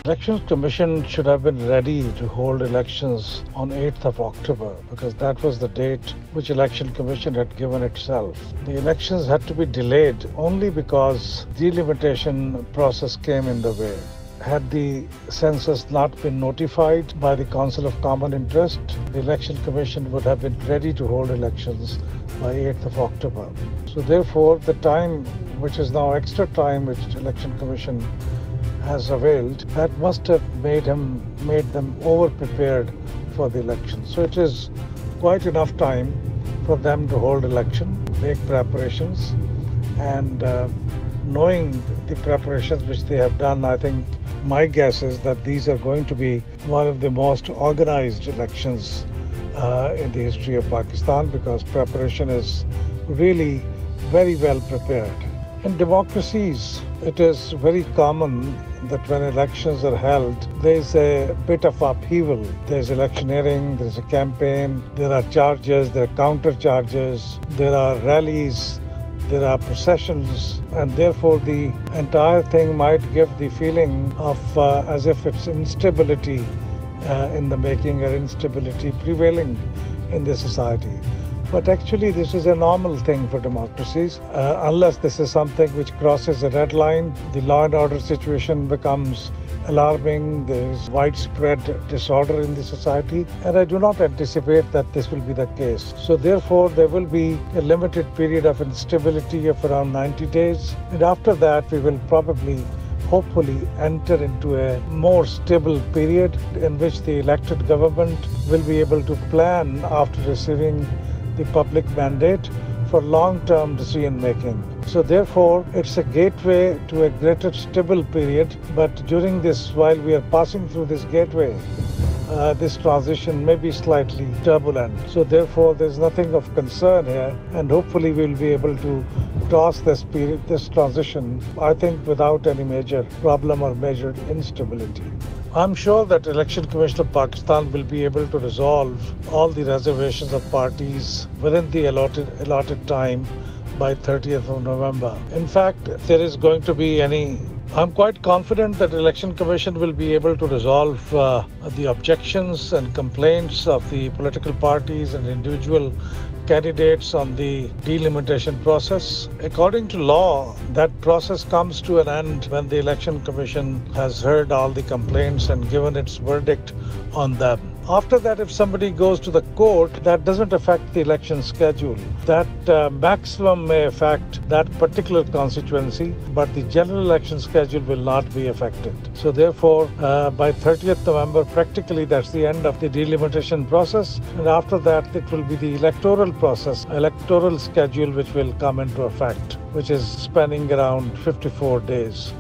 Elections Commission should have been ready to hold elections on 8th of October because that was the date which Election Commission had given itself. The elections had to be delayed only because delimitation process came in the way. Had the census not been notified by the Council of Common Interest, the Election Commission would have been ready to hold elections by 8th of October. So therefore, the time, which is now extra time, which Election Commission has availed, that must have made them over-prepared for the election. So it is quite enough time for them to hold election, make preparations, and knowing the preparations which they have done, I think my guess is that these are going to be one of the most organized elections in the history of Pakistan because preparation is really very well prepared. In democracies, it is very common that when elections are held, there is a bit of upheaval. There is electioneering, there is a campaign, there are charges, there are counter charges, there are rallies, there are processions, and therefore the entire thing might give the feeling of as if it's instability in the making or instability prevailing in the society. But actually, this is a normal thing for democracies. Unless this is something which crosses a red line, the law and order situation becomes alarming. There is widespread disorder in the society, and I do not anticipate that this will be the case. So therefore, there will be a limited period of instability of around 90 days. And after that, we will probably hopefully enter into a more stable period in which the elected government will be able to plan after receiving the public mandate for long-term decision-making. So therefore, it's a gateway to a greater stable period. But during this, while we are passing through this gateway, this transition may be slightly turbulent. So therefore, there's nothing of concern here. And hopefully, we'll be able to cross this period, this transition, I think, without any major problem or major instability. I'm sure that Election Commission of Pakistan will be able to resolve all the reservations of parties within the allotted time by 30th of November. In fact, if there is going to be I'm quite confident that Election Commission will be able to resolve the objections and complaints of the political parties and individual candidates on the delimitation process. According to law, that process comes to an end when the Election Commission has heard all the complaints and given its verdict on them. After that, if somebody goes to the court, that doesn't affect the election schedule. That maximum may affect that particular constituency, but the general election schedule will not be affected. So therefore, by 30th November, practically that's the end of the delimitation process. And after that, it will be the electoral process, electoral schedule, which will come into effect, which is spanning around 54 days.